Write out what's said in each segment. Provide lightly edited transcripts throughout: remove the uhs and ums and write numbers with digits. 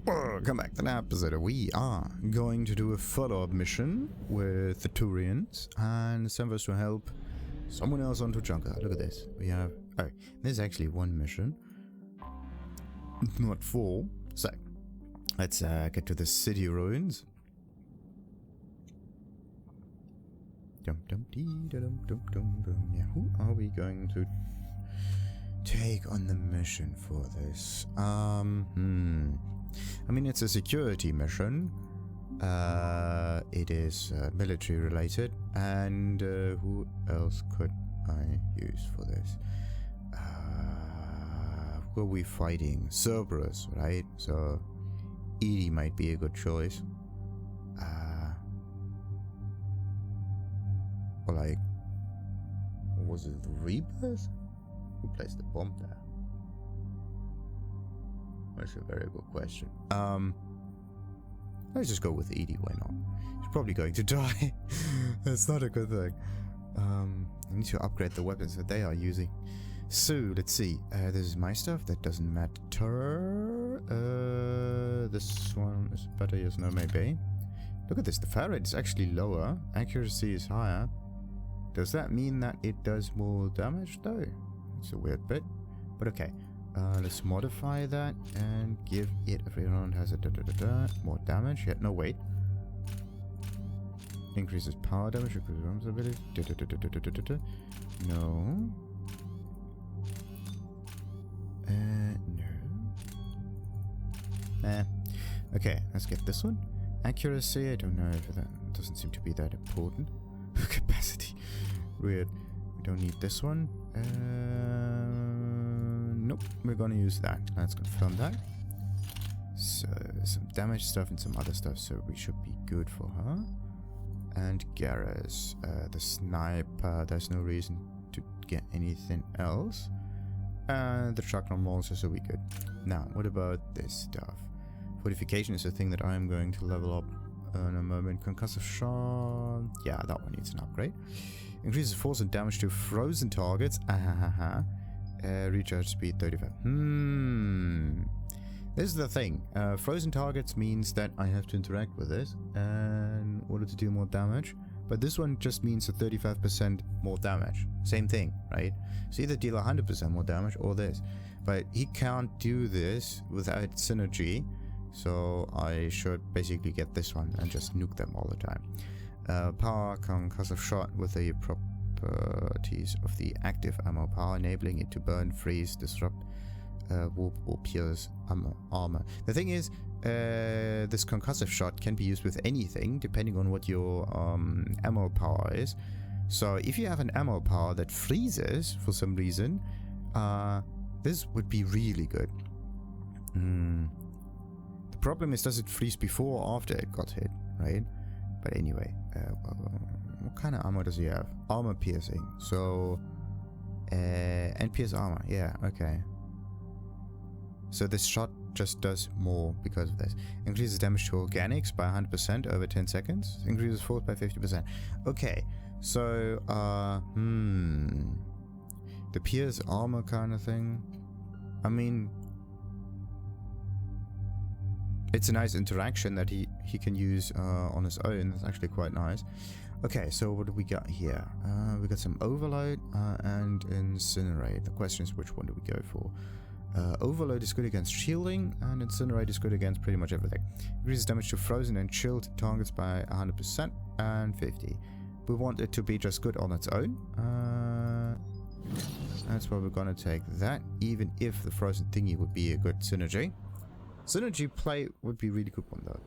Welcome back to the episode. We are going to do a follow-up mission with the Turians and send us to help someone else on Tuchanka. Look at this. We have... Oh, there's actually one mission. Not four. So, let's get to the city ruins. Yeah, who are we going to take on the mission for this? I mean, it's a security mission. It is military related. And who else could I use for this? Who are we fighting? Cerberus, right? So Edie might be a good choice. Or like, was it the Reapers? Who placed the bomb there? That's a very good question. Let's just go with Edie, why not? She's probably going to die. That's not a good thing. I need to upgrade the weapons that they are using. So, let's see. This is my stuff. That doesn't matter. This one is better, yes, no, maybe. Look at this. The fire rate is actually lower. Accuracy is higher. Does that mean that it does more damage, though? It's a weird bit. But okay. Let's modify that and give it, every round has a more damage. Yeah, no, wait. Increases power damage, increases arms ability. No. No. Okay, let's get this one. Accuracy, I don't know if that doesn't seem to be that important. Capacity. Weird. We don't need this one. Nope, we're gonna use that. Let's confirm that. So, some damage stuff and some other stuff, so we should be good for her. And Garrus, the sniper, there's no reason to get anything else. And the chakra monster, so we good. Now, what about this stuff? Fortification is a thing that I'm going to level up in a moment. Concussive shot, yeah, that one needs an upgrade. Increases force and damage to frozen targets. Recharge speed 35. This is the thing. Frozen targets means that I have to interact with this in order to do more damage. But this one just means a 35% more damage. Same thing, right? So either deal 100% more damage or this. But he can't do this without synergy. So I should basically get this one and just nuke them all the time. Power concussive shot with the properties of the active ammo power, enabling it to burn, freeze, disrupt, warp or pierce armor. The thing is, this concussive shot can be used with anything depending on what your ammo power is. So if you have an ammo power that freezes for some reason, this would be really good. The problem is, does it freeze before or after it got hit, right? But anyway, what kind of armor does he have? Armor piercing. So, and pierce armor. Yeah, okay. So this shot just does more because of this. Increases damage to organics by 100% over 10 seconds. Increases force by 50%. Okay, so, the pierce armor kind of thing. I mean, it's a nice interaction that he can use on his own. That's actually quite nice. Okay, so what do we got here? We got some Overload and Incinerate. The question is, which one do we go for? Overload is good against shielding, and Incinerate is good against pretty much everything. Increases damage to frozen and chilled targets by 100% and 50. We want it to be just good on its own. That's why we're gonna take that, even if the frozen thingy would be a good synergy. Synergy play would be a really good one, though.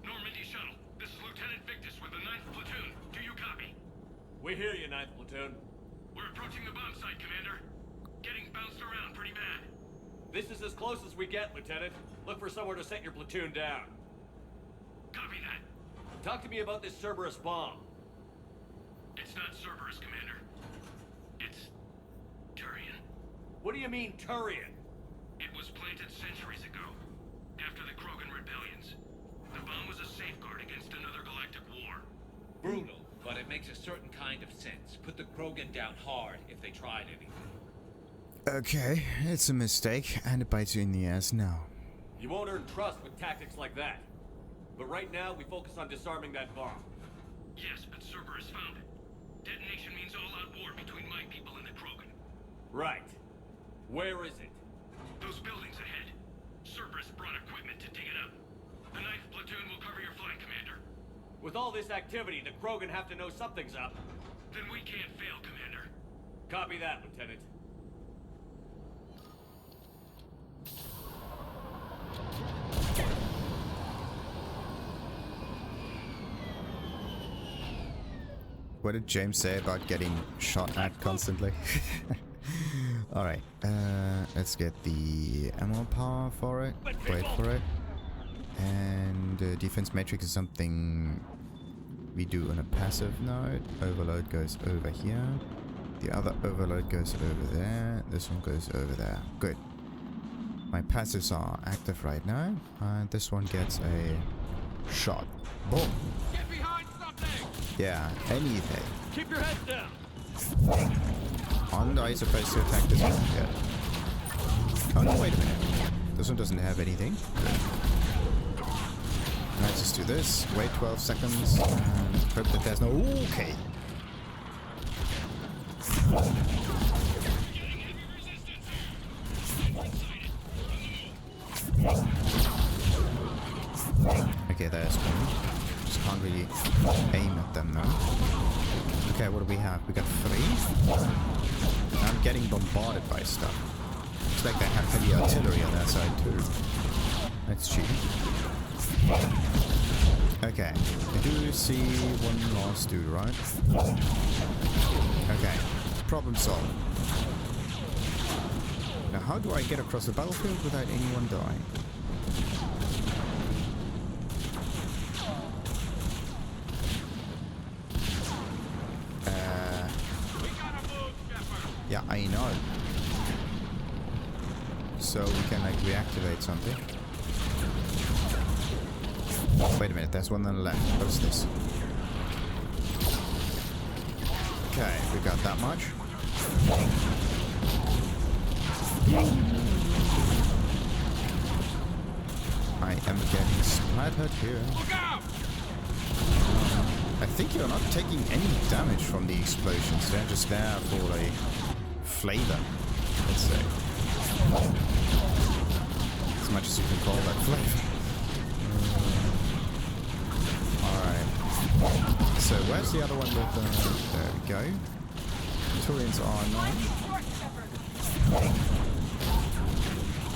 Normandy shuttle. This is Lieutenant Victus with the 9th Platoon. Do you copy? We hear you, 9th Platoon. We're approaching the bomb site, Commander. Getting bounced around pretty bad. This is as close as we get, Lieutenant. Look for somewhere to set your platoon down. Copy that. Talk to me about this Cerberus bomb. It's not Cerberus, Commander. It's Turian. What do you mean, Turian? It was planted centuries ago, after the Krogan rebellions. The bomb was a safeguard against another galactic war. Brutal, but it makes a certain kind of sense. Put the Krogan down hard if they tried anything. Okay, it's a mistake, and it bites you in the ass now. You won't earn trust with tactics like that. But right now, we focus on disarming that bomb. Yes, but Cerberus found it. Detonation means all-out war between my people and the Krogan. Right. Where is it? Those buildings ahead. Cerberus brought equipment to dig it up. The 9th platoon will cover your flank, Commander. With all this activity, the Krogan have to know something's up. Then we can't fail, Commander. Copy that, Lieutenant. What did James say about getting shot at constantly? Alright, let's get the ammo power for it. Wait for it. And defense matrix is something we do on a passive node. Overload goes over here. The other overload goes over there. This one goes over there. Good. My passives are active right now. And this one gets a shot. Boom. Get behind something! Yeah, anything. Keep your head down! Aren't I supposed to attack this one? Yeah. Oh no, wait a minute. This one doesn't have anything. Let's just do this. Wait 12 seconds. And hope that there's no... Okay. Okay, there's one. Just can't really aim at them now. Okay, what do we have? We got 3. I'm getting bombarded by stuff. Looks like they have heavy artillery on their side too. Let's cheat. Okay, I do see one last dude, right? Okay, problem solved. Now how do I get across the battlefield without anyone dying? Yeah, I know. So we can like reactivate something. Wait a minute, there's one on the left. What's this? Okay, we got that much. I am getting splattered here. I think you're not taking any damage from the explosions. They're just there for a flavor, let's say. As much as you can call that flavor. Alright. So where's the other one with there we go. Turians are 9.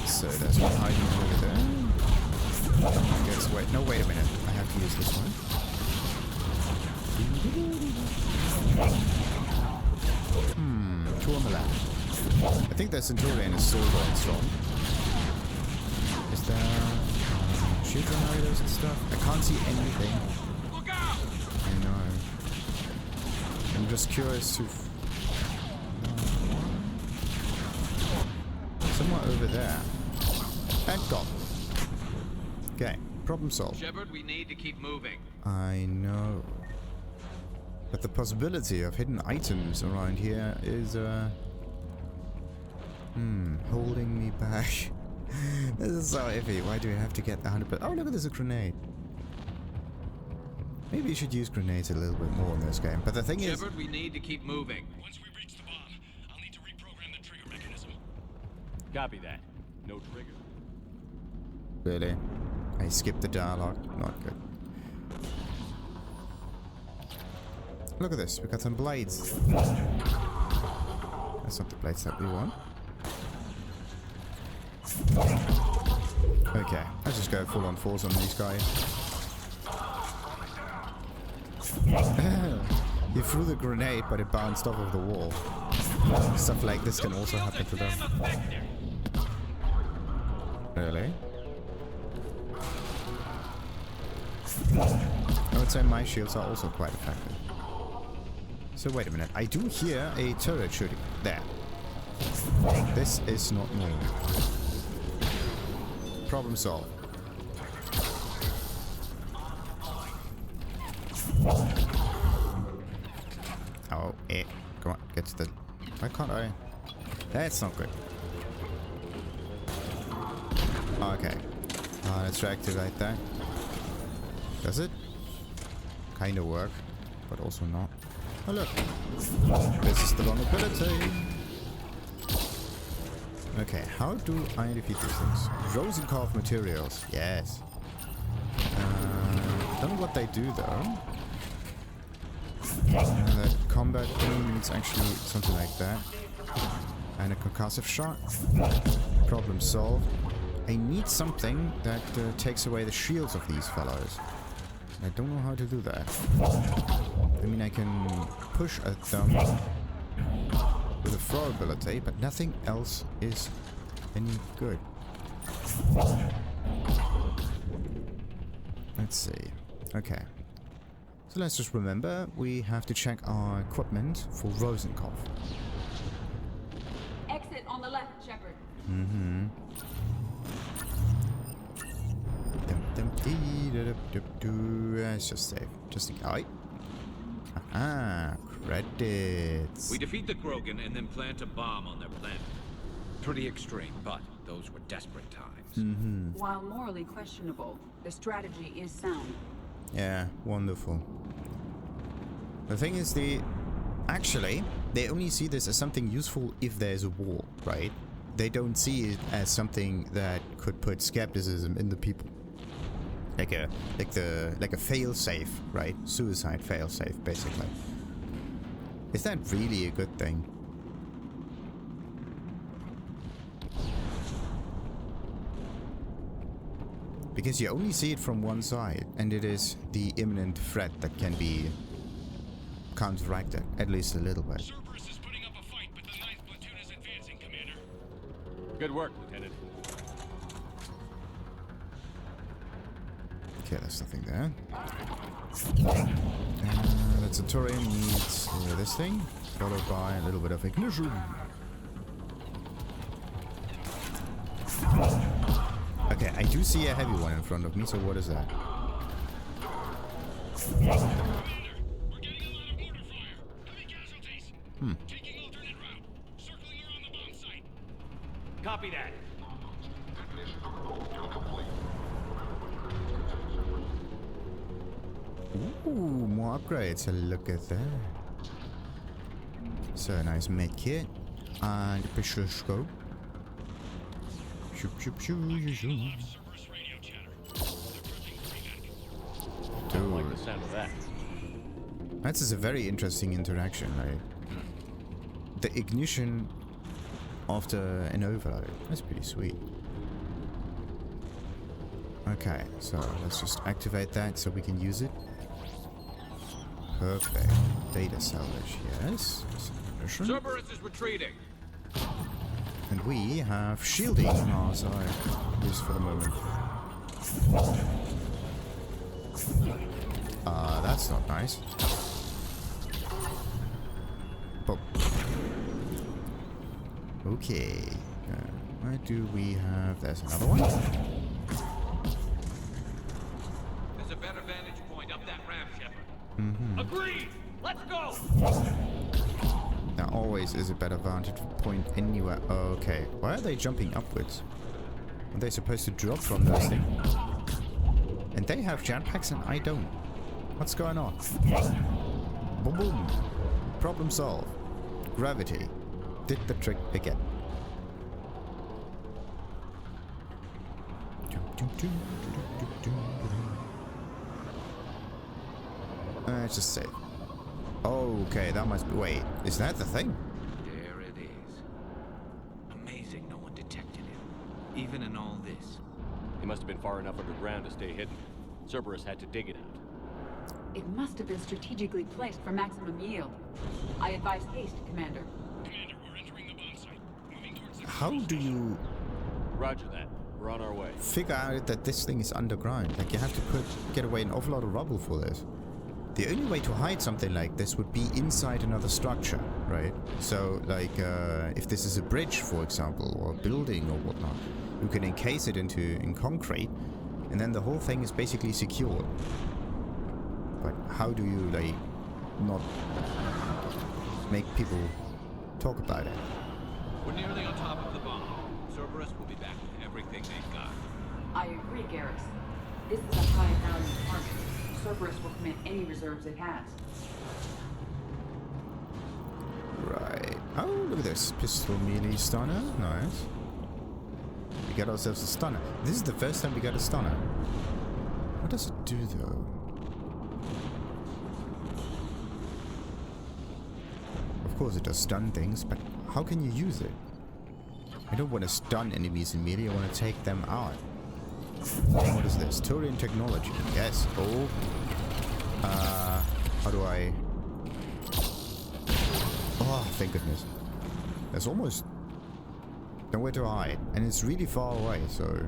So there's one hiding over there. I guess wait no wait a minute. I have to use this one. Two on the left. I think their Centurion is still going strong. Is there shield generators and stuff? I can't see anything. Look out! I know. I'm just curious to... somewhere over there. And gone. Okay, problem solved. Shepard, we need to keep moving. I know. But the possibility of hidden items around here is, holding me back. This is so iffy. Why do we have to get 100%? Oh, look at this, a grenade. Maybe you should use grenades a little bit more in this game. But the thing is... Shepard, we need to keep moving. Once we reach the bomb, I'll need to reprogram the trigger mechanism. Copy that. No trigger. Really? I skipped the dialogue. Not good. Look at this, we got some blades. That's not the blades that we want. Okay, let's just go full on force on these guys. You threw the grenade, but it bounced off of the wall. Stuff like this can also happen to them. Really? I would say my shields are also quite effective. So wait a minute, I do hear a turret shooting. There. This is not normal. Problem solved. Oh, come on, get to the... Why can't I... That's not good. Okay. Let's reactivate that. Does it? Kinda work, but also not. Oh look! This is the vulnerability! Okay, how do I defeat these things? Rosenkov materials, yes. Don't know what they do though. That combat thing is actually something like that. And a concussive shot. Problem solved. I need something that takes away the shields of these fellows. I don't know how to do that. I mean, I can push at them with a throw ability, but nothing else is any good. Let's see. Okay. So let's just remember, we have to check our equipment for Rosenkov. Exit on the left, Shepard. Mm-hmm. Let's just save. Just in case. Aha! Credits! We defeat the Krogan and then plant a bomb on their planet. Pretty extreme, but those were desperate times. Mm-hmm. While morally questionable, the strategy is sound. Yeah, wonderful. The thing is, actually, they only see this as something useful if there's a war, right? They don't see it as something that could put skepticism in the people. Like a fail-safe, right? Suicide fail-safe, basically. Is that really a good thing? Because you only see it from one side, and it is the imminent threat that can be counteracted, at least a little bit. Cerberus is putting up a fight, but the 9th platoon is advancing, Commander. Good work, Lieutenant. Okay, there's nothing there. That's a Turian needs this thing, followed by a little bit of ignition. Okay, I do see a heavy one in front of me, so what is that? Commander, we're getting a lot of mortar fire. Heavy casualties. Taking alternate route. Circling around the bomb site. Copy that. Ooh, more upgrades. Look at that. So a nice med kit and a pistol scope. Shoop, shoop, shoop, shoop, shoop. Cerberus radio chatter. They're prepping for evac. Don't like the sound of that. That is a very interesting interaction, right? The ignition after an overload. That's pretty sweet. Okay, so let's just activate that so we can use it. Perfect. Data salvage, yes. Cerberus is retreating. And we have shielding on our side, at least for the moment. That's not nice. But okay. Where do we have? There's another one. There's a better vantage point up that ramp, Shepard. Agreed! Let's go! There always is a better vantage point anywhere. Okay. Why are they jumping upwards? Are they supposed to drop from those things? And they have jetpacks and I don't. What's going on? Boom boom. Problem solved. Gravity did the trick again. Let's just save. Okay, that must be. Wait, is that the thing? There it is. Amazing no one detected him. Even in all this. He must have been far enough underground to stay hidden. Cerberus had to dig it out. It must have been strategically placed for maximum yield. I advise haste, Commander. Commander, we're entering the bomb site. Moving towards the How do you Roger that. We're on our way. figure out that this thing is underground? Like, you have to get away an awful lot of rubble for this. The only way to hide something like this would be inside another structure, right? So, like, if this is a bridge, for example, or a building or whatnot, you can encase it in concrete, and then the whole thing is basically secured. But how do you, like, not make people talk about it? We're nearly on top of the bomb. Cerberus will be back with everything they've got. I agree, Garrus. This is a high-value target. Cerberus will commit any reserves it has. Right. Oh, look at this. Pistol melee stunner. Nice. We got ourselves a stunner. This is the first time we got a stunner. What does it do, though? Of course it does stun things, but how can you use it? I don't want to stun enemies in melee, I want to take them out. What is this? Turian technology. Yes. Oh. How do I... Oh, thank goodness. There's almost nowhere to hide. And it's really far away, so...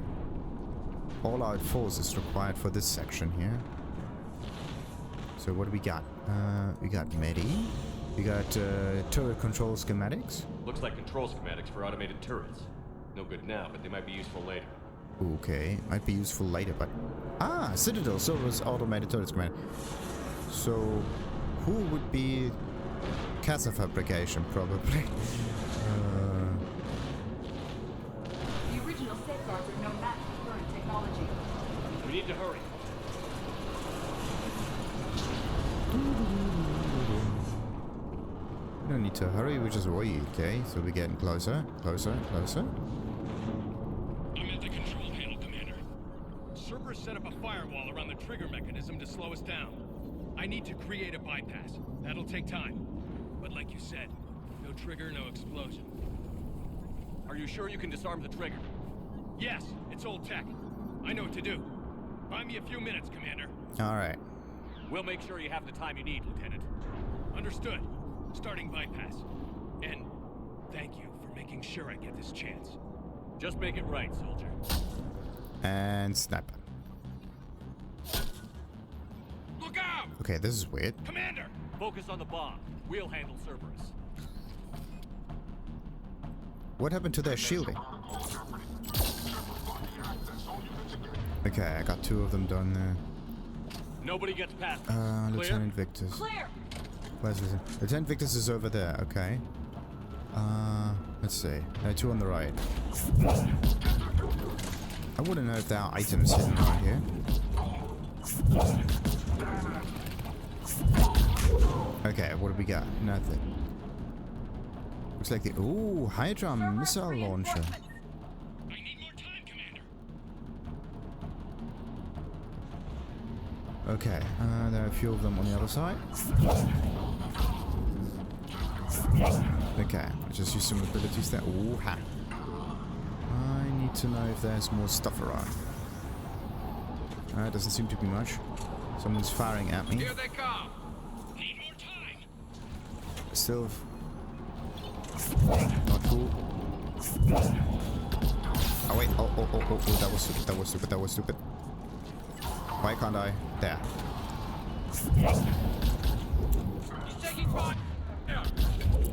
all-out force is required for this section here. So what do we got? We got Medi. We got turret control schematics. Looks like control schematics for automated turrets. No good now, but they might be useful later. Okay, might be useful later, but... Ah, Citadel, Cerberus automated turret schematic. So, who would be... Casa fabrication, probably. The original safeguards are no match for current technology. We need to hurry. We don't need to hurry, we just wait, okay? So we're getting closer, closer, closer. I'm at the control panel, Commander. Cerberus set up a firewall around the trigger mechanism to slow us down. I need to create a bypass. That'll take time. But like you said, no trigger, no explosion. Are you sure you can disarm the trigger? Yes, it's old tech. I know what to do. Buy me a few minutes, Commander. Alright. We'll make sure you have the time you need, Lieutenant. Understood. Starting bypass. And thank you for making sure I get this chance. Just make it right, soldier. And snap. Look out! Okay, this is weird. Commander! Focus on the bomb. We'll handle Cerberus. What happened to their shielding? Okay, I got 2 of them done there. Nobody gets past. Lieutenant Victus. Clear! Where's this? Lieutenant Victus is over there, okay. Let's see. There are 2 on the right. I wouldn't know if there are items hidden around here. Okay, what do we got? Nothing. Looks like the... Ooh, Hydra missile launcher. I need more time, Commander. Okay, there are a few of them on the other side. Okay, let's just use some abilities there. Ooh, ha. I need to know if there's more stuff around. Doesn't seem to be much. Someone's firing at me. Here they come. Need more time. Still... not cool. Oh wait, oh, that was stupid, that was stupid, that was stupid. Why can't I? There. He's taking fire.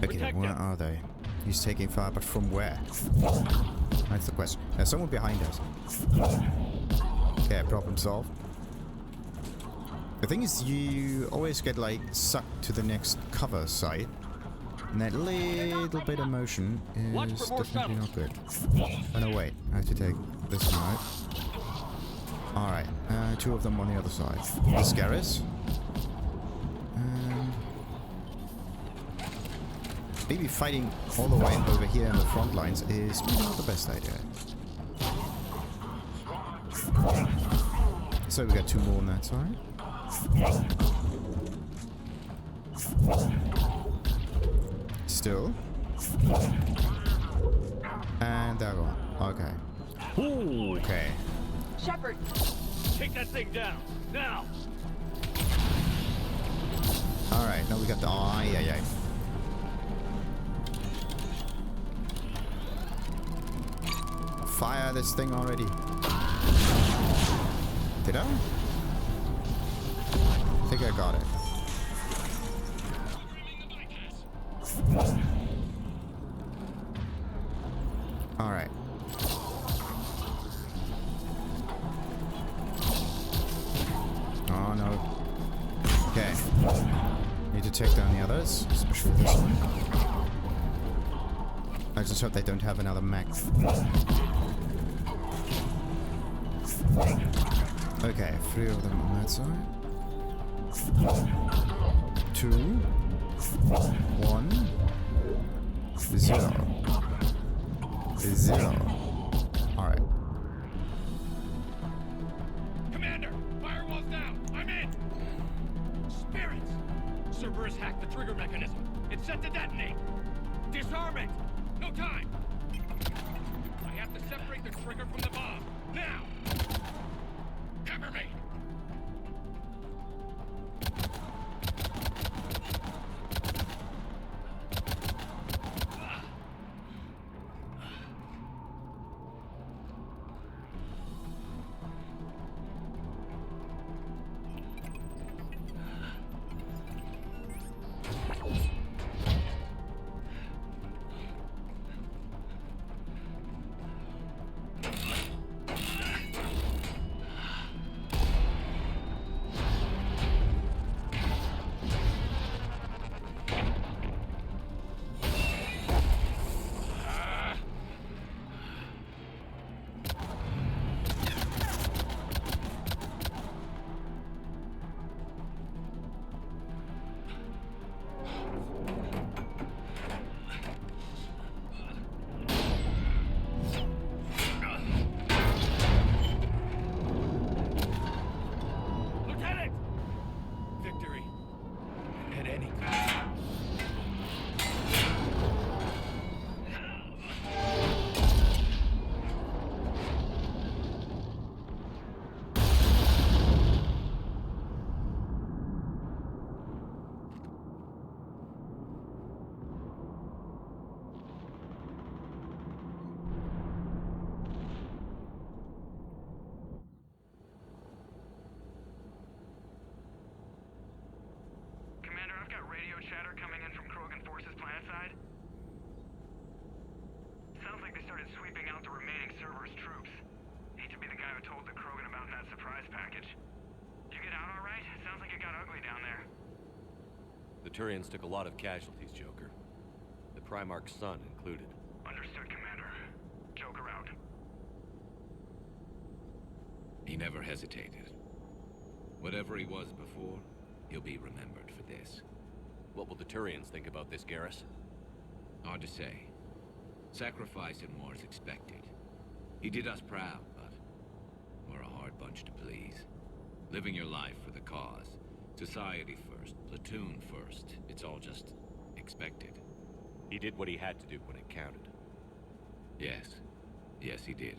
Okay, where are they? He's taking fire, but from where? That's the question. There's someone behind us. Okay, problem solved. The thing is, you always get like sucked to the next cover site. And that little bit of motion is definitely not good. Oh no, wait. I have to take this one out. Alright, 2 of them on the other side. This Garrus. And... maybe fighting all the way over here in the front lines is maybe not the best idea. So we got 2 more on that side. Still. And they're gone. Okay. Ooh, okay. Shepard! Take that thing down now. Alright, now we got the... oh, yeah. Fire this thing already. Did I? I think I got it. Alright. Oh no. Okay. Need to take down the others, especially this one. I just hope they don't have another mech. Okay, 3 of them on that side. 2, 1, 0. 0. Alright. Commander, firewall's down. I'm in. Spirits. Cerberus hacked the trigger mechanism. It's set to detonate. Disarm it. No time. I have to separate the trigger from the bomb. Now. Cover me. chatter coming in from Krogan forces planetside? Sounds like they started sweeping out the remaining Cerberus troops. Hate to be the guy who told the Krogan about that surprise package. Did you get out all right? Sounds like it got ugly down there. The Turians took a lot of casualties, Joker. The Primarch's son included. Understood, Commander. Joker out. He never hesitated. Whatever he was before, he'll be remembered for this. What will the Turians think about this, Garrus? Hard to say. Sacrifice in war is expected. He did us proud, but we're a hard bunch to please. Living your life for the cause. Society first, platoon first. It's all just expected. He did what he had to do when it counted. Yes. Yes, he did.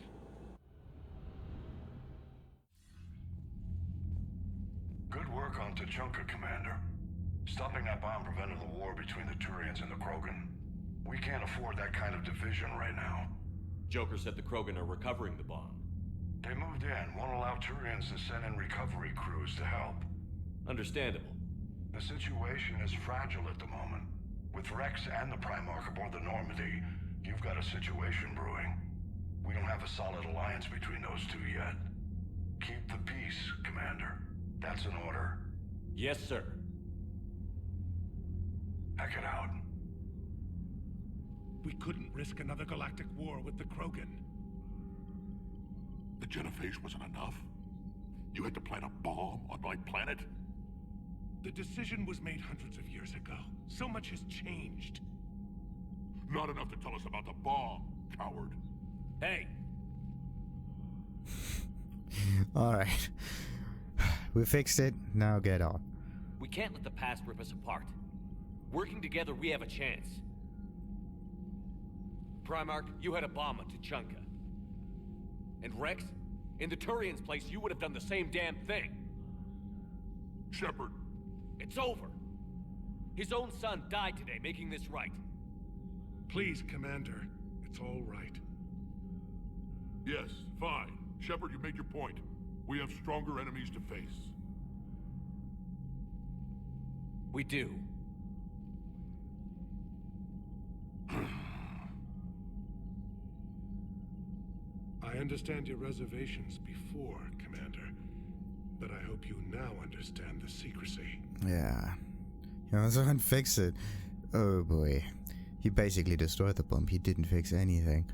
Good work on Tuchanka, Commander. Stopping that bomb prevented the war between the Turians and the Krogan. We can't afford that kind of division right now. Joker said the Krogan are recovering the bomb. They moved in, won't allow Turians to send in recovery crews to help. Understandable. The situation is fragile at the moment. With Wrex and the Primarch aboard the Normandy, you've got a situation brewing. We don't have a solid alliance between those two yet. Keep the peace, Commander. That's an order. Yes, sir. Hackett out. We couldn't risk another galactic war with the Krogan. The genophage wasn't enough? You had to plant a bomb on my planet? The decision was made hundreds of years ago. So much has changed. Not enough to tell us about the bomb, coward. Hey! Alright. We fixed it, now get on. We can't let the past rip us apart. Working together, we have a chance. Primarch, you had a bomb on Tuchanka. And Wrex, in the Turian's place, you would have done the same damn thing. Shepard. It's over. His own son died today, making this right. Please, Commander. It's all right. Yes, fine. Shepard, you made your point. We have stronger enemies to face. We do. I understand your reservations before, Commander. But I hope you now understand the secrecy. Yeah. He also can't fix it. Oh boy. He basically destroyed the bomb. He didn't fix anything.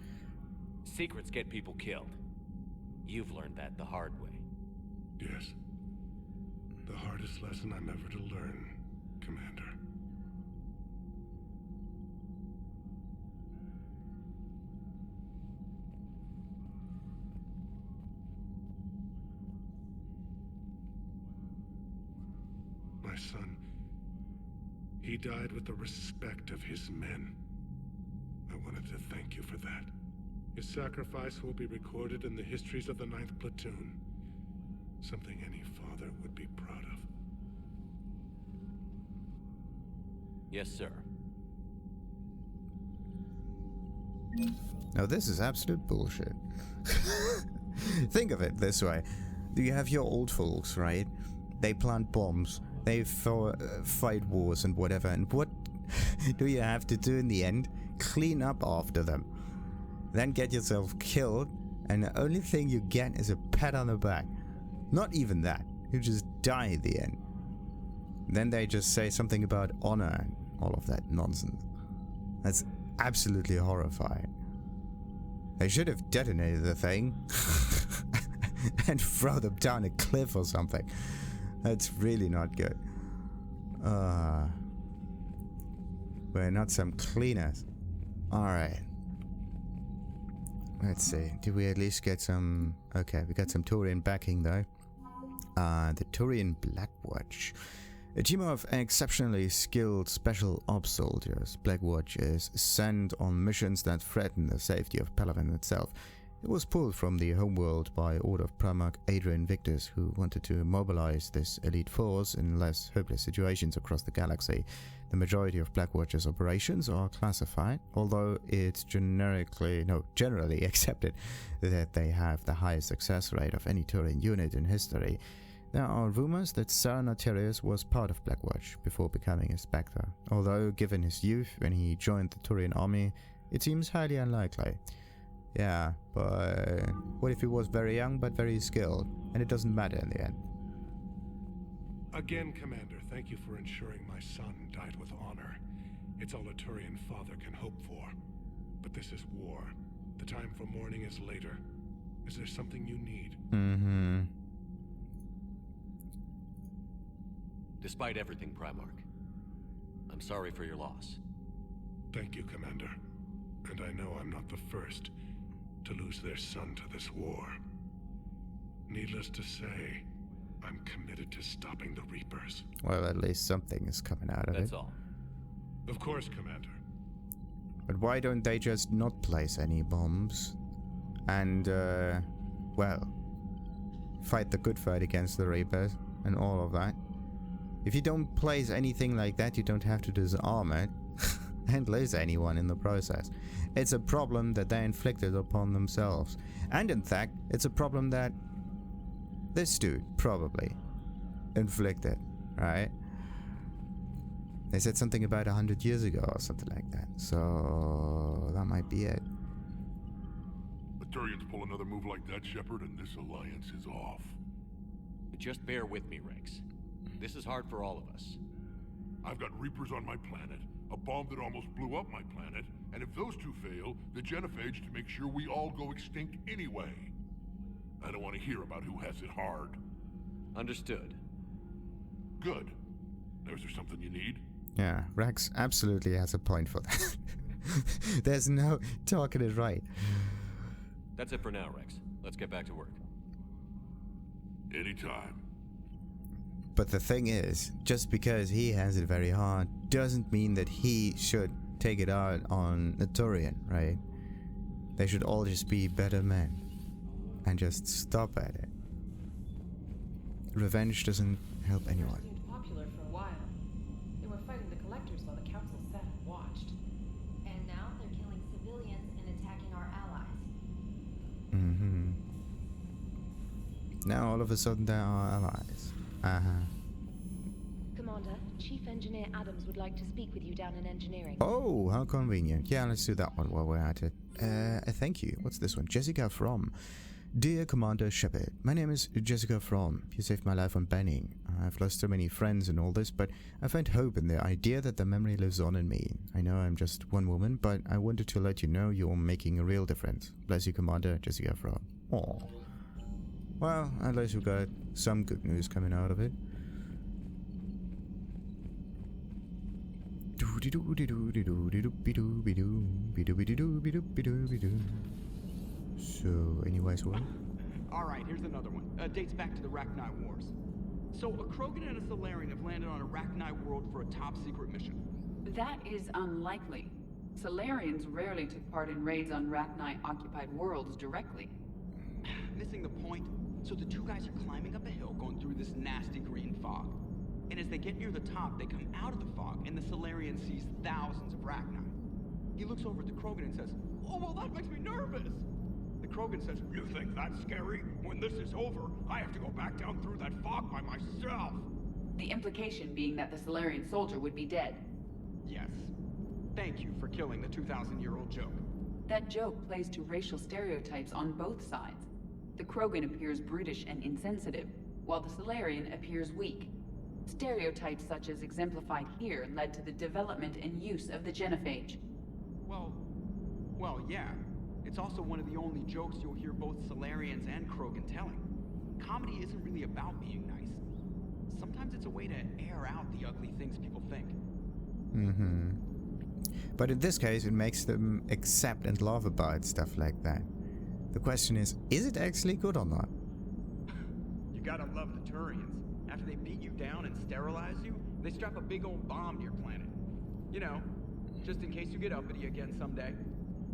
Secrets get people killed. You've learned that the hard way. Yes. The hardest lesson I'm ever to learn, Commander. My son, he died with the respect of his men. I wanted to thank you for that. His sacrifice will be recorded in the histories of the 9th Platoon. Something any father would be proud of. Yes, sir. Now this is absolute bullshit. Think of it this way. You have your old folks, right? They plant bombs. They fight wars and whatever. And what do you have to do in the end? Clean up after them. Then get yourself killed. And the only thing you get is a pat on the back. Not even that. You just die at the end. Then they just say something about honor and all of that nonsense. That's absolutely horrifying. They should have detonated the thing and throw them down a cliff or something. That's really not good. We're not some cleaners. Alright. Let's see. Did we at least get some... Okay, we got some Turian backing though. The Turian Blackwatch. A team of exceptionally skilled special ops soldiers, Blackwatch is sent on missions that threaten the safety of Palaven itself. It was pulled from the homeworld by order of Primarch Victus, who wanted to mobilize this elite force in less hopeless situations across the galaxy. The majority of Blackwatch's operations are classified, although it's generally accepted that they have the highest success rate of any Turian unit in history. There are rumors that Cerberus was part of Blackwatch before becoming a Spectre, although given his youth when he joined the Turian army, it seems highly unlikely. Yeah, but what if he was very young but very skilled, and it doesn't matter in the end? Again, Commander, thank you for ensuring my son died with honor. It's all a Turian father can hope for. But this is war. The time for mourning is later. Is there something you need? Mm-hmm. Despite everything, Primarch, I'm sorry for your loss. Thank you, Commander. And I know I'm not the first to lose their son to this war. Needless to say, I'm committed to stopping the Reapers. Well, at least something is coming out of it. That's all. Of course, Commander. But why don't they just not place any bombs? And, well, fight the good fight against the Reapers and all of that? If you don't place anything like that, you don't have to disarm it and lose anyone in the process. It's a problem that they inflicted upon themselves. And in fact, it's a problem that this dude probably inflicted, right? They said something about 100 years ago or something like that. So that might be it. The Turians pull another move like that, Shepard, and this alliance is off. Just bear with me, Wrex. This is hard for all of us. I've got Reapers on my planet, a bomb that almost blew up my planet, and if those two fail, the genophage to make sure we all go extinct anyway. I don't want to hear about who has it hard. Understood. Good. Now, is there something you need? Yeah, Wrex absolutely has a point for that. There's no talking it right. That's it for now, Wrex. Let's get back to work. Anytime. But the thing is, just because he has it very hard doesn't mean that he should take it out on the Turian, right? They should all just be better men and just stop at it. Revenge doesn't help anyone. Seemed popular for a while. They were fighting the collectors while the council sat and watched. And now they're killing civilians and attacking our allies. Mm-hmm. Now all of a sudden they're our allies. Commander, Chief Engineer Adams would like to speak with you down in engineering. Oh, how convenient. Yeah, let's do that one while we're at it. Thank you. What's this one? Jessica Frohm. Dear Commander Shepard, my name is Jessica Frohm. You saved my life on Banning. I've lost so many friends and all this, but I find hope in the idea that the memory lives on in me. I know I'm just one woman, but I wanted to let you know you're making a real difference. Bless you, Commander Jessica Frohm. Aww. Well, at least we got some good news coming out of it. So, anyways, what? Alright, here's another one. Dates back to the Rachni Wars. So, a Krogan and a Salarian have landed on a Rachni world for a top-secret mission. That is unlikely. Salarians rarely took part in raids on Rachni-occupied worlds directly. Missing the point. So the two guys are climbing up a hill going through this nasty green fog. And as they get near the top, they come out of the fog, and the Salarian sees thousands of Rachni. He looks over at the Krogan and says, "Oh, well, that makes me nervous." The Krogan says, "You think that's scary? When this is over, I have to go back down through that fog by myself." The implication being that the Salarian soldier would be dead. Yes. Thank you for killing the 2,000-year-old joke. That joke plays to racial stereotypes on both sides. The Krogan appears brutish and insensitive, while the Salarian appears weak. Stereotypes such as exemplified here led to the development and use of the genophage. Well, yeah. It's also one of the only jokes you'll hear both Salarians and Krogan telling. Comedy isn't really about being nice. Sometimes it's a way to air out the ugly things people think. Mm-hmm. But in this case, it makes them accept and laugh about stuff like that. The question is it actually good or not? You gotta love the Turians. After they beat you down and sterilize you, they strap a big old bomb to your planet. You know, just in case you get uppity again someday.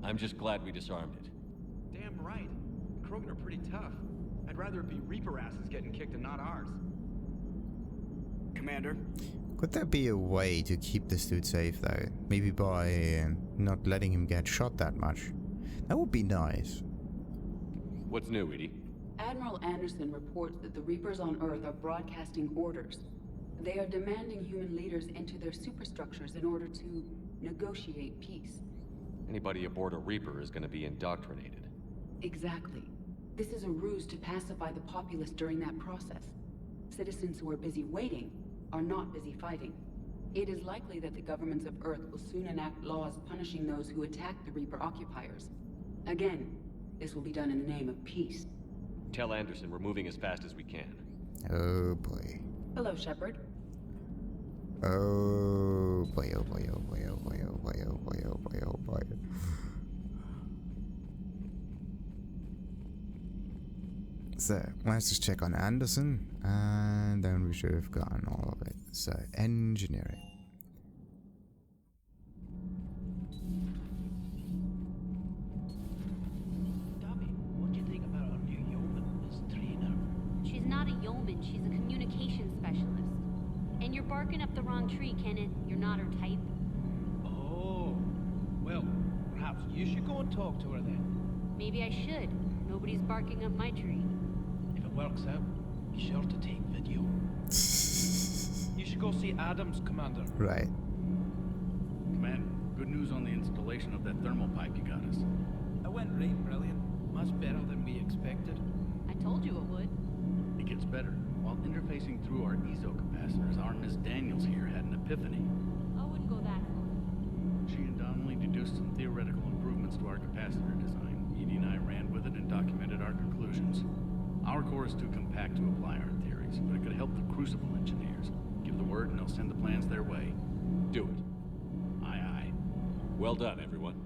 I'm just glad we disarmed it. Damn right. The Krogan are pretty tough. I'd rather it be Reaper asses getting kicked and not ours. Commander? Could there be a way to keep this dude safe though? Maybe by not letting him get shot that much. That would be nice. What's new, Edie? Admiral Anderson reports that the Reapers on Earth are broadcasting orders. They are demanding human leaders into their superstructures in order to negotiate peace. Anybody aboard a Reaper is going to be indoctrinated. Exactly. This is a ruse to pacify the populace during that process. Citizens who are busy waiting are not busy fighting. It is likely that the governments of Earth will soon enact laws punishing those who attack the Reaper occupiers. Again, this will be done in the name of peace. Tell Anderson we're moving as fast as we can. Oh boy. Hello, Shepard. Oh boy, oh boy, oh boy, oh boy, oh boy, oh boy, oh boy, oh boy. So, let's just check on Anderson, and then we should have gotten all of it. So, engineering. Dummy, what do you think about our new yeoman, Miss Traynor? She's not a yeoman, she's a communications specialist. And you're barking up the wrong tree, Kenneth. You're not her type. Oh, well, perhaps you should go and talk to her then. Maybe I should. Nobody's barking up my tree. If it works out, be sure to take video. You should go see Adams, Commander. Right. Commander, good news on the installation of that thermal pipe you got us. It went right brilliant. Much better than we expected. I told you it would. It gets better. While interfacing through our Eezo capacitors, our Miss Daniels here had an epiphany. I wouldn't go that far. She and Donnelly deduced some theoretical improvements to our capacitor design. Edie and I ran with it and documented our conclusions. Our core is too compact to apply our theories, but it could help the Crucible engineers. Give the word and they'll send the plans their way. Do it. Aye, aye. Well done, everyone.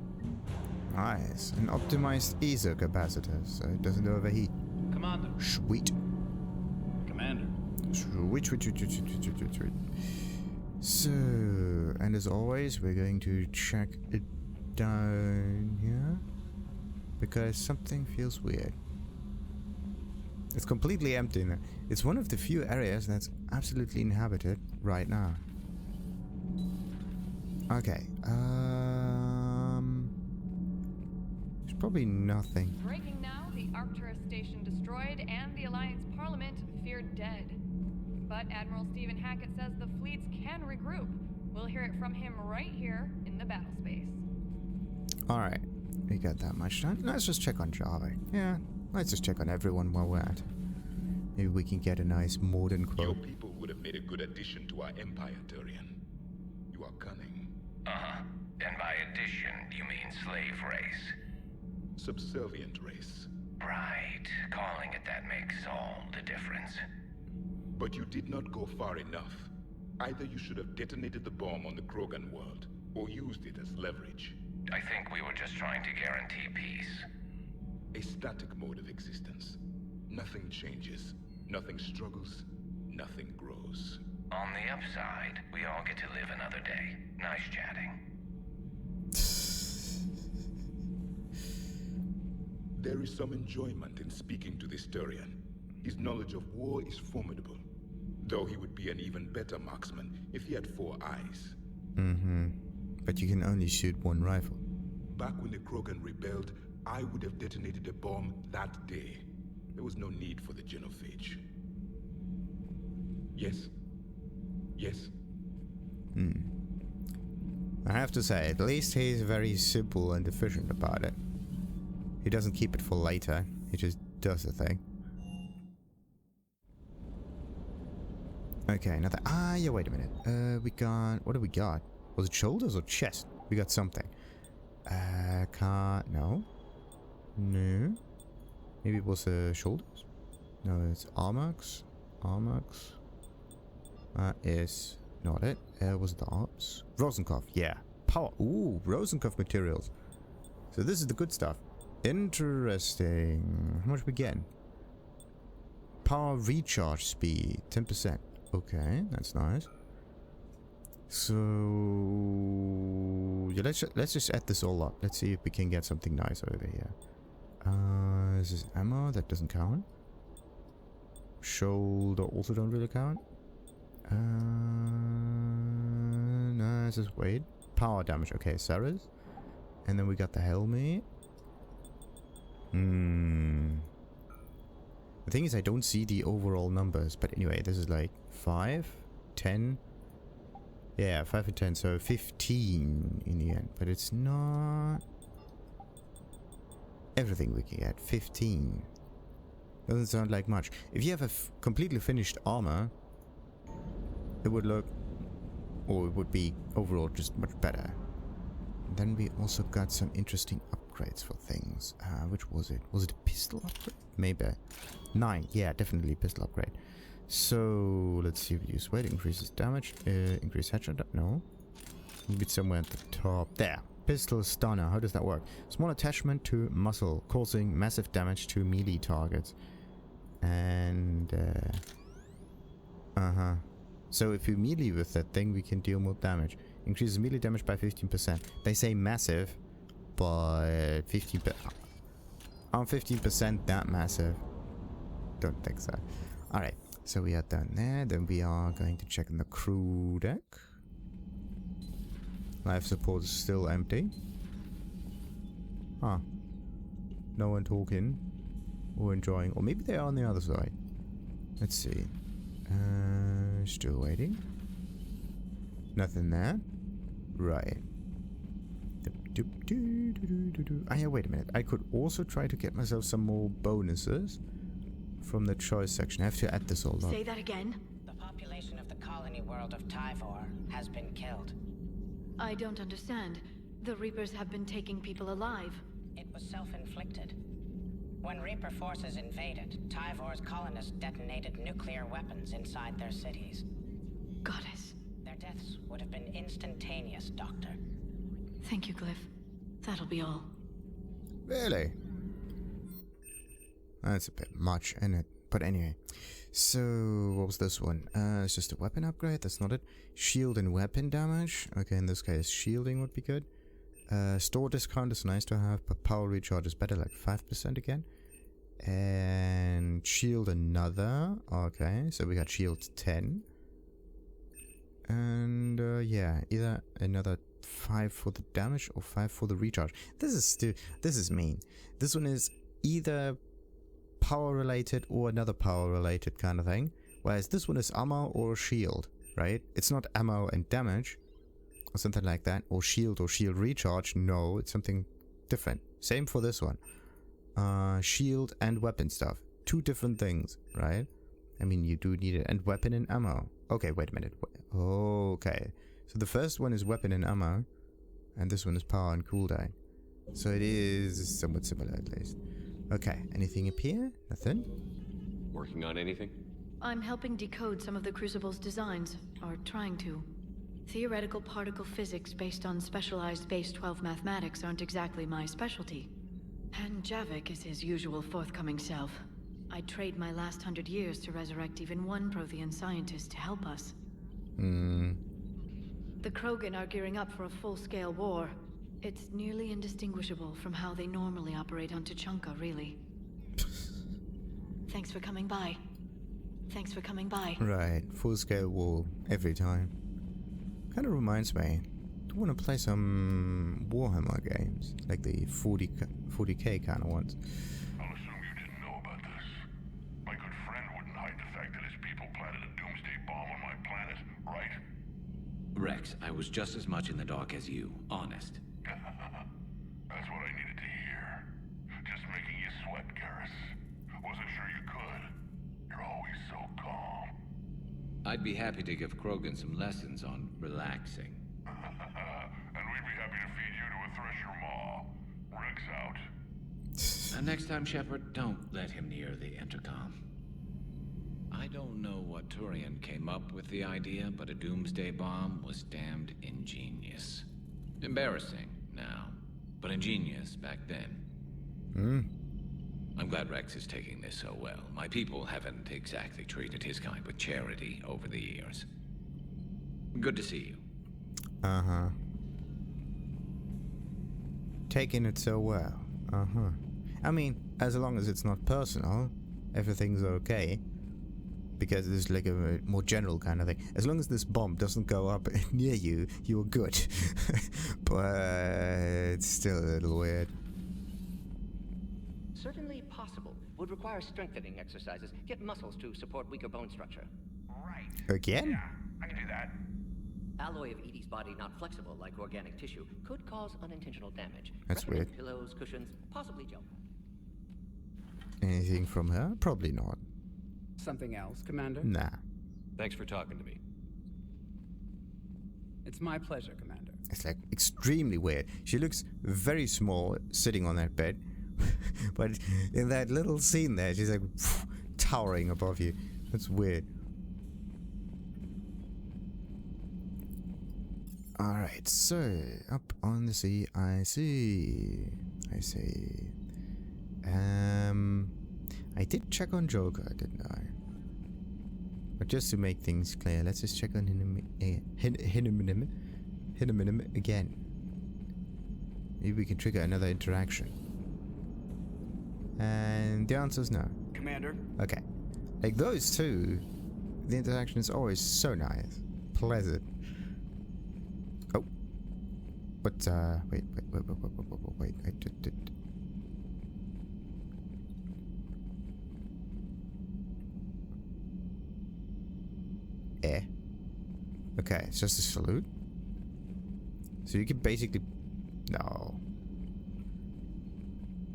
Nice. An optimized Eezo capacitor, so it doesn't overheat. Commander. Sweet. Commander. Sweet. So, and as always, we're going to check it down here, because something feels weird. It's completely empty now. It's one of the few areas that's absolutely inhabited right now. Okay, there's probably nothing. Breaking now, the Arcturus station destroyed and the Alliance Parliament feared dead. But Admiral Stephen Hackett says the fleets can regroup. We'll hear it from him right here in the battlespace. Alright, we got that much done. Let's just check on Java. Yeah, let's just check on everyone while we're at. Maybe we can get a nice modern quote. Your people would have made a good addition to our empire, Turian. You are cunning. Uh-huh. And by addition, you mean slave race? Subservient race. Right. Calling it that makes all the difference. But you did not go far enough. Either you should have detonated the bomb on the Krogan world, or used it as leverage. I think we were just trying to guarantee peace. A static mode of existence. Nothing changes, nothing struggles, nothing grows. On the upside, we all get to live another day. Nice chatting. There is some enjoyment in speaking to this Turian. His knowledge of war is formidable, though he would be an even better marksman if he had 4 eyes. But you can only shoot one rifle. Back when the Krogan rebelled, I would have detonated a bomb that day. There was no need for the genophage. Yes. Yes. I have to say, at least he's very simple and efficient about it. He doesn't keep it for later. He just does the thing. Okay, another... Ah, yeah, wait a minute. We got... What do we got? Was it shoulders or chest? We got something. No. No. Maybe it was shoulders? No, it's armux. Armux. Is not it. Was it the arms? Rosenkov, yeah. Power. Ooh, Rosenkov materials. So this is the good stuff. Interesting. How much we getting? Power recharge speed, 10%. Okay, that's nice. So yeah, let's just add this all up. Let's see if we can get something nice over here. This is ammo, that doesn't count. Shoulder also don't really count. No, this is weight. Power damage, okay, Cerberus. And then we got the helmet. The thing is, I don't see the overall numbers, but anyway, this is like 5, 10. Yeah, 5 and 10, so 15 in the end. But it's not everything we can get. 15. Doesn't sound like much. If you have a completely finished armor, it would look, or it would be overall just much better. Then we also got some interesting upgrades for things. Which was it? Was it a pistol upgrade? Maybe. 9. Yeah, definitely pistol upgrade. So let's see if we use weight. Increases damage. Increase headshot. No. Maybe it's somewhere at the top. There. Pistol stunner. How does that work? Small attachment to muscle, causing massive damage to melee targets. And so if we melee with that thing, we can deal more damage. Increases melee damage by 15%. They say massive, but 15%. Aren't 15% that massive? Don't think so. Alright, so we are done there. Then we are going to check in the crew deck. Life support is still empty. Huh. No one talking or enjoying. Or maybe they are on the other side. Let's see. Still waiting. Nothing there. Right. Ah, yeah, wait a minute. I could also try to get myself some more bonuses from the choice section. I have to add this all up. Say that again? The population of the colony world of Tyvor has been killed. I don't understand. The Reapers have been taking people alive. It was self-inflicted. When Reaper forces invaded, Tyvor's colonists detonated nuclear weapons inside their cities. Goddess. Their deaths would have been instantaneous, Doctor. Thank you, Glyph. That'll be all. Really? That's a bit much, isn't it? But anyway. So, what was this one? It's just a weapon upgrade, that's not it. Shield and weapon damage. Okay, in this case, shielding would be good. Store discount is nice to have, but power recharge is better, like 5% again. And shield another. Okay, so we got shield 10. And yeah, either another 5 for the damage or 5 for the recharge. This is mean. This one is either power related or another power related kind of thing. Whereas this one is ammo or shield, right? It's not ammo and damage or something like that, or shield recharge. No, it's something different. Same for this one. Shield and weapon stuff. 2 different things, right? I mean, you do need it. And weapon and ammo. Okay, wait a minute. Okay. So the first one is weapon and ammo, and this one is power and cooldown. So it is somewhat similar at least. Okay, anything up here? Nothing? Working on anything? I'm helping decode some of the Crucible's designs, or trying to. Theoretical particle physics based on specialized base 12 mathematics aren't exactly my specialty. And Javik is his usual forthcoming self. I'd trade my last 100 years to resurrect even one Prothean scientist to help us. The Krogan are gearing up for a full-scale war. It's nearly indistinguishable from how they normally operate on Tuchanka, really. Thanks for coming by. Thanks for coming by. Right, full-scale war every time. Kind of reminds me, I want to play some Warhammer games, like the 40k kind of ones. I'll assume you didn't know about this. My good friend wouldn't hide the fact that his people planted a doomsday bomb on my planet, right? Wrex, I was just as much in the dark as you, honest. That's what I needed to hear. Just making you sweat, Garrus. Wasn't sure you could. You're always so calm. I'd be happy to give Krogan some lessons on relaxing. And we'd be happy to feed you to a thresher maw. Wrex out. And next time, Shepard, don't let him near the intercom. I don't know what Turian came up with the idea, but a doomsday bomb was damned ingenious. Embarrassing now, but ingenious back then. I'm glad Wrex is taking this so well. My people haven't exactly treated his kind with charity over the years. Good to see you. Uh-huh. Taking it so well. Uh-huh. I mean, as long as it's not personal, everything's okay. Because it's like a more general kind of thing. As long as this bomb doesn't go up near you, you're good. But it's still a little weird. Certainly possible. Would require strengthening exercises. Get muscles to support weaker bone structure. Right. Again? Yeah, I can do that. Alloy of Edie's body not flexible like organic tissue could cause unintentional damage. That's Recommend weird. Pillows, cushions, possibly gel. Anything from her? Probably not. Something else, Commander? Nah. Thanks for talking to me. It's my pleasure, Commander. It's like extremely weird. She looks very small sitting on that bed. But in that little scene there, she's like towering above you. That's weird. Alright, so up on the sea, I see. I did check on Joker, didn't I? But just to make things clear, let's just check on him again. Maybe we can trigger another interaction. And the answer is no. Commander? Okay. Like those two, the interaction is always so nice. Pleasant. Oh. But, wait. Okay, it's just a salute. So you can basically... No.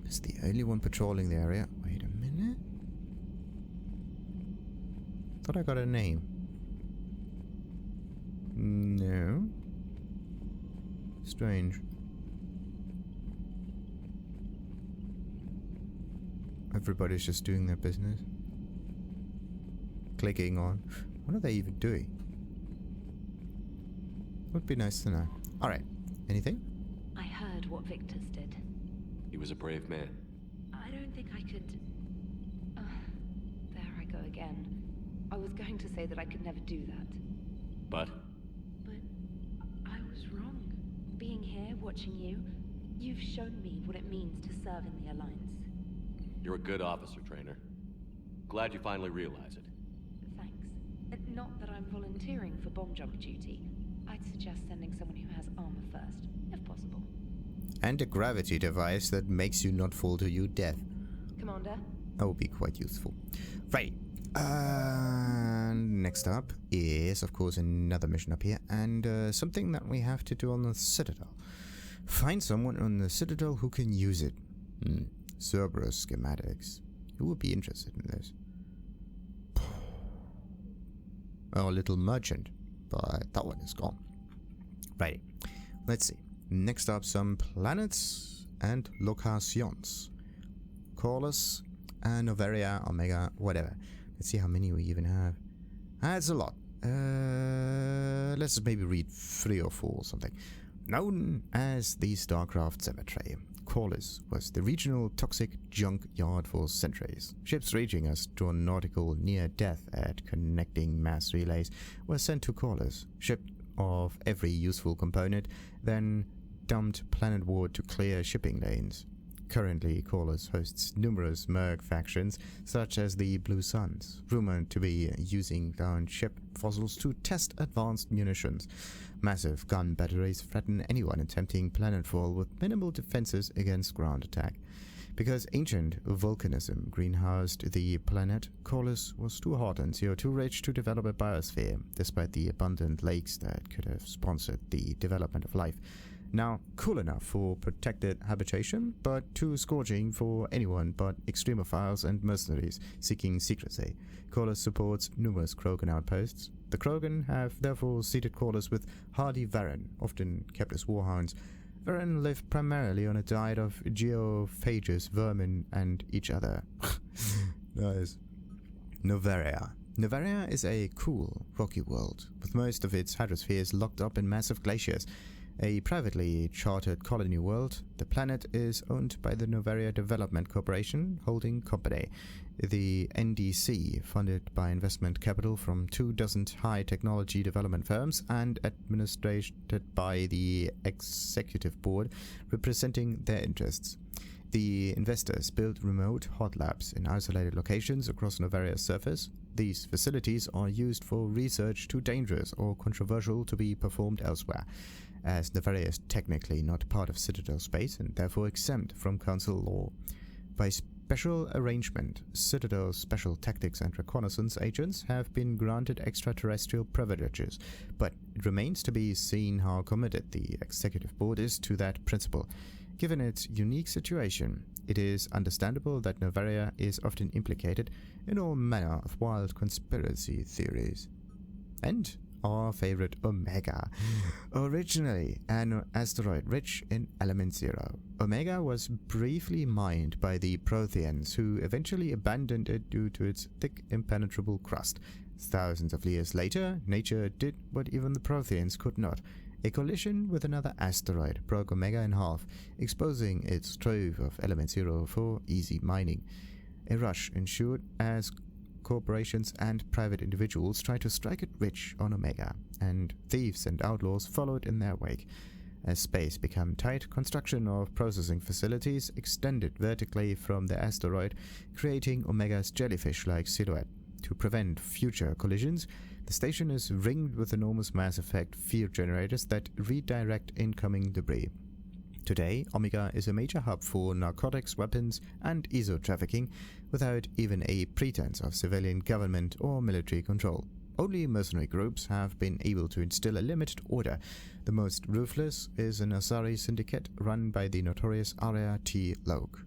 It's the only one patrolling the area. Wait a minute. Thought I got a name. No. Strange. Everybody's just doing their business. Clicking on. What are they even doing? Would be nice to know. Alright. Anything? I heard what Victus did. He was a brave man. I don't think I could... there I go again. I was going to say that I could never do that. But? But I was wrong. Being here, watching you, you've shown me what it means to serve in the Alliance. You're a good officer, Traynor. Glad you finally realize it. Thanks. Not that I'm volunteering for bomb jump duty. I'd suggest sending someone who has armor first, if possible. And a gravity device that makes you not fall to your death. Commander? That would be quite useful. Right. Next up is, of course, another mission up here. And something that we have to do on the Citadel. Find someone on the Citadel who can use it. Cerberus schematics. Who would be interested in this? Our little merchant. But that one is gone. Right. Let's see. Next up, some planets and locations. Korlus, Noveria, Omega, whatever. Let's see how many we even have. That's a lot. Let's maybe read 3 or 4 or something. Known as the Starcraft Cemetery, Korlus was the regional toxic junk yard for centuries. Ships raging as drawn nautical near death at connecting mass relays were sent to Korlus, shipped of every useful component, then dumped planetward to clear shipping lanes. Currently, Korlus hosts numerous merc factions, such as the Blue Suns, rumored to be using downed ship fossils to test advanced munitions. Massive gun batteries threaten anyone attempting planetfall with minimal defenses against ground attack. Because ancient volcanism greenhoused the planet, Korlus was too hot and CO2 rich to develop a biosphere, despite the abundant lakes that could have sponsored the development of life. Now cool enough for protected habitation, but too scorching for anyone but extremophiles and mercenaries seeking secrecy. Korlus supports numerous Krogan outposts. The Krogan have therefore seeded Korlus with hardy Varren, often kept as warhounds. Varren live primarily on a diet of geophagous vermin and each other. Nice. Noveria. Noveria is a cool, rocky world, with most of its hydrospheres locked up in massive glaciers. A privately chartered colony world, the planet is owned by the Noveria Development Corporation Holding Company, the NDC, funded by investment capital from 24 high-technology development firms and administered by the Executive Board, representing their interests. The investors built remote hot labs in isolated locations across Noveria's surface. These facilities are used for research too dangerous or controversial to be performed elsewhere, as Noveria is technically not part of Citadel space and therefore exempt from Council law. By special arrangement, Citadel's special tactics and reconnaissance agents have been granted extraterrestrial privileges, but it remains to be seen how committed the Executive Board is to that principle. Given its unique situation, it is understandable that Noveria is often implicated in all manner of wild conspiracy theories. And our favorite Omega. Originally an asteroid rich in element 0, Omega was briefly mined by the Protheans, who eventually abandoned it due to its thick, impenetrable crust. Thousands of years later, nature did what even the Protheans could not. A collision with another asteroid broke Omega in half, exposing its trove of element 0 for easy mining. A rush ensued as corporations and private individuals tried to strike it rich on Omega, and thieves and outlaws followed in their wake. As space became tight, construction of processing facilities extended vertically from the asteroid, creating Omega's jellyfish-like silhouette. To prevent future collisions, the station is ringed with enormous mass effect field generators that redirect incoming debris. Today, Omega is a major hub for narcotics, weapons, and Eezo trafficking, without even a pretense of civilian government or military control. Only mercenary groups have been able to instill a limited order. The most ruthless is an Asari syndicate run by the notorious Arya T. Loke.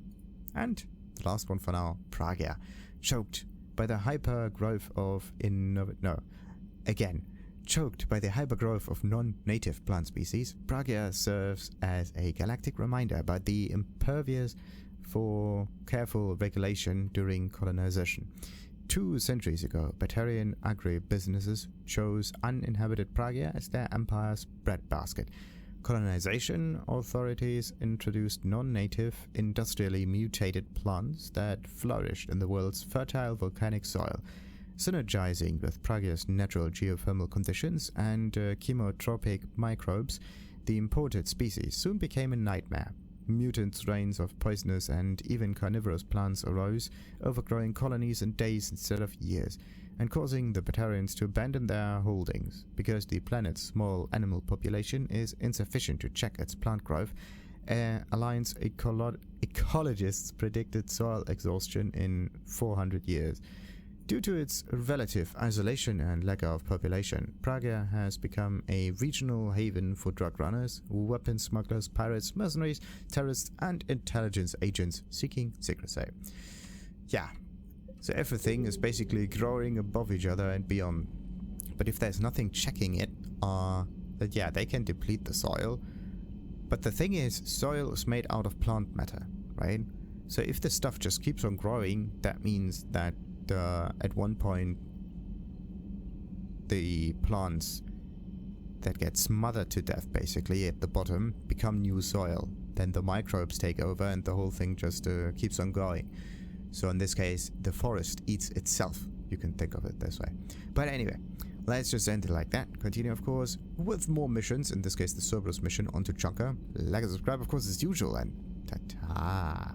And the last one for now, Pragia. Choked by the hyper-growth of Choked by the hypergrowth of non-native plant species, Pragia serves as a galactic reminder about the impervious for careful regulation during colonization. 2 centuries ago, Batarian agri-businesses chose uninhabited Pragia as their empire's breadbasket. Colonization authorities introduced non-native, industrially mutated plants that flourished in the world's fertile volcanic soil. Synergizing with Pragia's natural geothermal conditions and chemotropic microbes, the imported species soon became a nightmare. Mutant strains of poisonous and even carnivorous plants arose, overgrowing colonies in days instead of years, and causing the Batarians to abandon their holdings. Because the planet's small animal population is insufficient to check its plant growth, Alliance ecologists predicted soil exhaustion in 400 years. Due to its relative isolation and lack of population, Pragia has become a regional haven for drug runners, weapons smugglers, pirates, mercenaries, terrorists, and intelligence agents seeking secrecy. Yeah, so everything is basically growing above each other and beyond. But if there's nothing checking it, they can deplete the soil. But the thing is, soil is made out of plant matter, right? So if the stuff just keeps on growing, that means that at one point the plants that get smothered to death basically at the bottom become new soil. Then the microbes take over and the whole thing just keeps on going. So in this case, the forest eats itself. You can think of it this way. But anyway, let's just end it like that. Continue, of course, with more missions. In this case, the Cerberus mission on Tuchanka. Like and subscribe, of course, as usual. And ta-ta.